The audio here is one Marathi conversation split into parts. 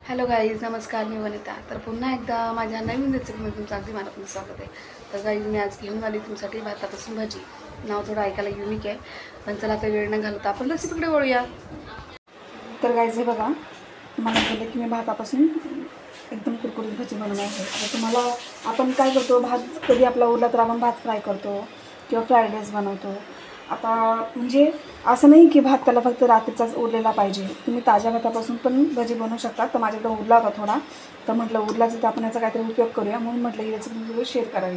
हॅलो गाईज, नमस्कार. मी वनिता. तर पुन्हा एकदा माझ्या नवीन रेसिपीमध्ये तुमचं अगदी मनापासून स्वागत आहे. तर गाईज, मी आज घेऊन आली तुमच्यासाठी भातापासून भाजी. नाव थोडं ऐकायला युनिक आहे, पण चला काही वेळ न घालता आपण रेसिपीकडे वळूया. तर गाईज, हे बघा, तुम्हाला बोलले की मी भातापासून एकदम कुरकुरीत भाजी बनवणार आहे. तर तुम्हाला आपण काय करतो, भात कधी आपला उरला तर आपण भात फ्राय करतो किंवा फ्राईड राईस बनवतो. आता म्हणजे असं नाही की भात त्याला फक्त रात्रीचाच उरलेला पाहिजे, तुम्ही ताज्या भातापासून पण भजी बनवू शकता. तर माझ्याकडे उरला होता थोडा, तर म्हटलं उरलाच तर आपण याचा काहीतरी उपयोग करूया, म्हणून म्हटलं ही रेसिपी तुला शेअर करावी,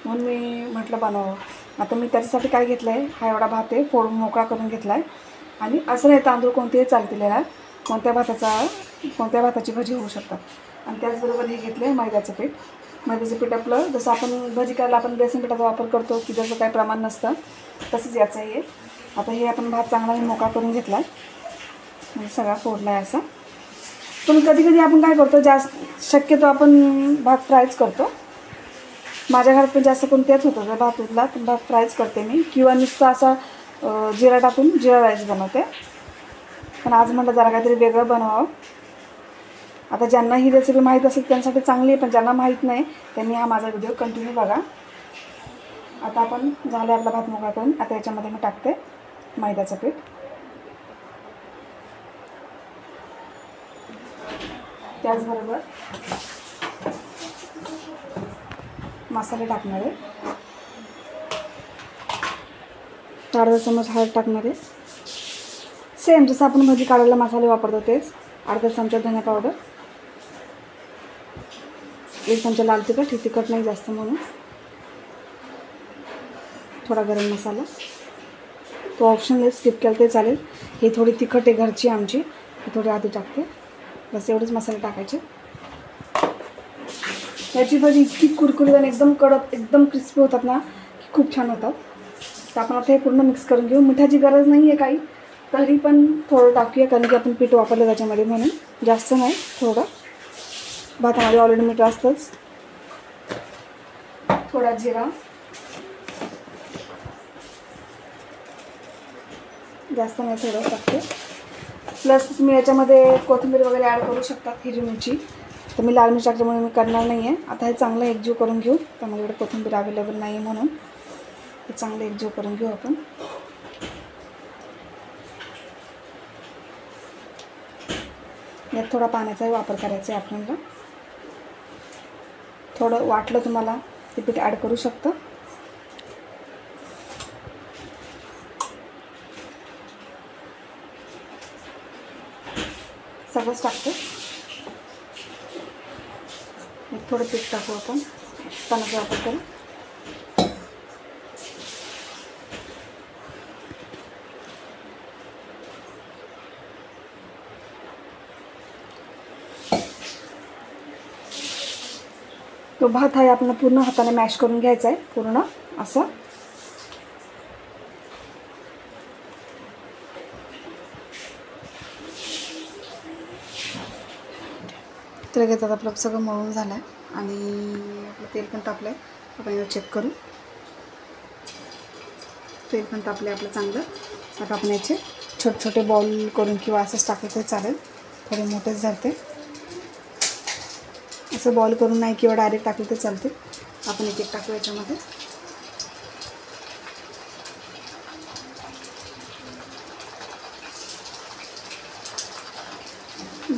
म्हणून मी म्हटलं बनवावं. आता मी त्याच्यासाठी काय घेतलं आहे, हा एवढा भात आहे फोडून मोकळा करून घेतला आहे. आणि असं नाही, तांदूळ कोणतेही चालतील, याला कोणत्या भाताची भजी होऊ शकतात. आणि त्याचबरोबर हे घेतलं आहे मैद्याचं पीठ. मैद्याचं पीठ आपलं जसं आपण भजी करायला आपण बेसन पिठाचा वापर करतो की जसं काही प्रमाण नसतं, तसंच याचं आहे. आता हे आपण भात चांगला मोकळा करून घेतला आहे, म्हणजे सगळा फोडला आहे असा. पण कधी कधी आपण काय करतो, शक्यतो आपण भात फ्रायच करतो. माझ्या घरात पण जास्त करून तेच होतं, जर भात उरला तर भात फ्रायच करते मी, किंवा नुसतं असा जिरा टाकून जिरा राईस बनवते. पण आज म्हटलं जरा काहीतरी वेगळं बनवावं. आता ज्यांना ही रेसिपी माहीत असेल त्यांच्यासाठी चांगली आहे, पण ज्यांना माहीत नाही त्यांनी हा माझा व्हिडिओ कंटिन्यू बघा. आता आपण झालं आपला भात मोकळा करून. आता याच्यामध्ये मी टाकते मैद्याचं पीठ. त्याचबरोबर मसाले टाकणार आहे. अर्धा चमच हळद टाकणार आहे, सेम जसं आपण भजी काढायला मसाले वापरतो तेच. अर्धा चमचा धने पावडर, 1 चमचा लाल तिखट, ही तिखट नाही जास्त म्हणून. थोडा गरम मसाला, तो ऑप्शनल स्किप केला ते चालेल. ही थोडी तिखट आहे घरची आमची, ही थोडी आधी टाकते, बस एवढेच मसाले टाकायचे. याची भजी इतकी कुरकुरीत आणि एकदम कडक, एकदम क्रिस्पी होतात ना, की खूप छान होतात. तर आपण आता हे पूर्ण मिक्स करून घेऊ. मिठाची गरज नाही आहे काही, तरी पण थोडं टाकूया, कारण की आपण पीठ वापरलं त्याच्यामध्ये, म्हणून जास्त नाही, थोडं. भातामध्ये ऑलरेडी मीठ असतंच. थोडा जिरा, जास्त नाही, थोडं टाकते. प्लस तुम्ही याच्यामध्ये कोथिंबीर वगैरे ॲड करू शकता, हिरवी मिरची. तर मी लाल मिरची टाकल्यामुळे मी करणार नाही आहे. आता हे चांगलं एकजीव करून घेऊ. त्यामध्ये एवढं कोथिंबीर अवेलेबल नाही आहे, म्हणून हे चांगलं एकजीव करून घेऊ आपण. यात थोडा पाण्याचाही वापर करायचा आहे आपल्याला. थोडं वाटलं तुम्हाला ते पीठ ॲड करू शकता. सगळंच टाकते. थोडं पीठ टाकू आपण, पाण्याचा वापर करू. तो भात आहे आपल्याला पूर्ण हाताने मॅश करून घ्यायचा आहे, पूर्ण असं. तर घेतात आपलं सगळं मळून झालं आहे, आणि आपलं तेल पण तापलं आहे. आपण याला चेक करू. तेल पण तापलं आहे आपलं चांगलं. आता आपण याचे छोटे छोटे बॉल करून किंवा असंच टाकलं तरी चालेल, थोडे मोठेच झाले. असं बॉल करून नाही किंवा डायरेक्ट टाकलं तर चालते. आपण एक एक टाकू याच्यामध्ये.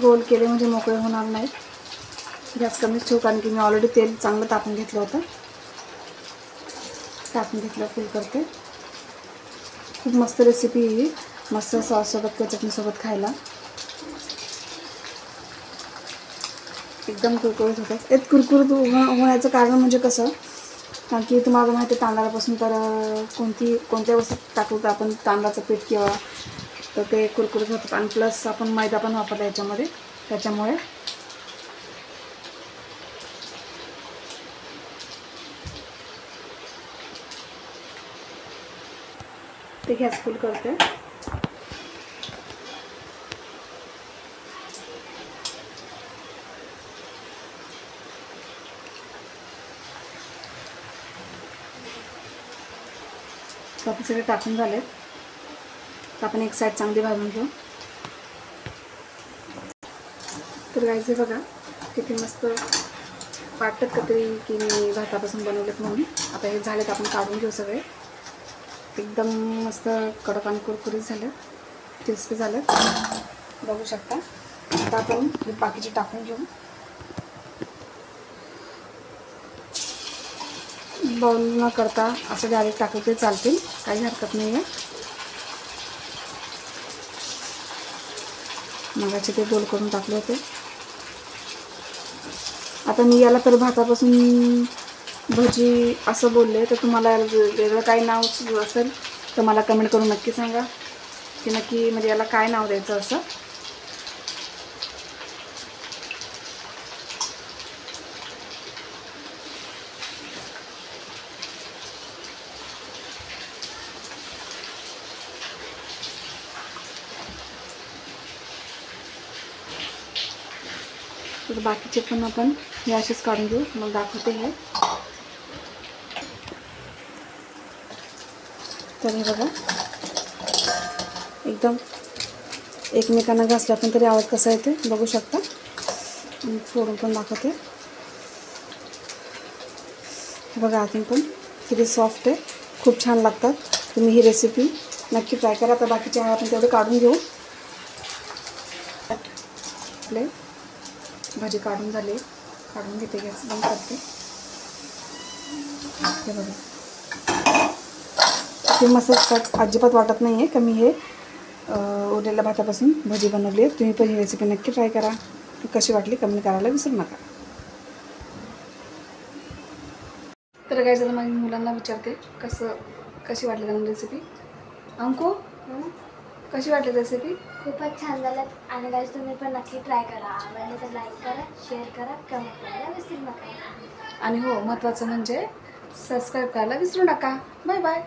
गोल केले म्हणजे मोकळे होणार नाही. गॅस कमीच ठेवू, कारण की मी ऑलरेडी तेल चांगलं तापून घेतलं होतं. टाकून घेतलं, फुल करते. खूप मस्त रेसिपी ही, मस्त सॉससोबत किंवा चटणीसोबत खायला एकदम कुरकुरीत होतात. एक कुरकुरीत होण्याचं कारण म्हणजे कसं, कारण की तुम्हाला माहिती आहे तांदळापासून तर कोणत्या वस्तू टाकू तर आपण तांदळाचं पीठ किंवा तर ते कुरकुरीत होतात. आणि प्लस आपण मैदा पण वापरला याच्यामध्ये, त्याच्यामुळे ते गॅस फुल करते. बाकी सगळे टाकून झालेत, तर आपण एक साईड चांगली भाजून घेऊ. तर गायचे बघा किती मस्त वाटतात का तरी की मी भातापासून बनवलेत म्हणून. आता हे झालेत, आपण काढून घेऊ सगळे. एकदम मस्त कडक आणि कुरकुरीत झालं, क्रिस्पी झालं बघू शकता. आता आपण हे बाकीचे टाकून घेऊ. बाउल न करता असं डायरेक्ट टाकलं तरी चालतील, काही हरकत नाही आहे. मगाचे ते गोल करून टाकले होते. आता मी याला तर भातापासून भजी असं बोलले, तर तुम्हाला वेगळं काही नाव असेल तर मला कमेंट करून नक्की सांगा की नक्की म्हणजे याला काय नाव द्यायचं असं. तर बाकीचे पण आपण हे असेच काढून घेऊ, मग दाखवते हे. तर हे बघा एकदम एकमेकांना घासला पण तरी आवाज कसा येते बघू शकता. फोडून पण दाखवते. हे बघा आतून पण किती सॉफ्ट आहे, खूप छान लागतात. तुम्ही ही रेसिपी नक्की ट्राय करा. तर बाकीचे आहे आपण तेवढे काढून घेऊ. आपले भाजी काढून झाली, काढून घेते, गॅस बंद करते. हे बघा ते मस्त अजिबात वाटत नाही आहे का मी हे उरलेल्या भातापासून भजी बनवली आहे. तुम्ही पण ही रेसिपी नक्की ट्राय करा. कशी वाटली कमेंट करायला विसरू नका. तर काय झालं, माझ्या मुलांना विचारते कशी वाटली त्यांना रेसिपी. अंकू कशी वाटली रेसिपी? खूपच छान झालं. आणि गाईज तुम्ही पण नक्की ट्राय करा. आवडले तर लाईक करा, शेअर करा, कमेंट करायला विसरू नका. आणि हो महत्त्वाचं म्हणजे सबस्क्राईब करायला विसरू नका. Bye bye.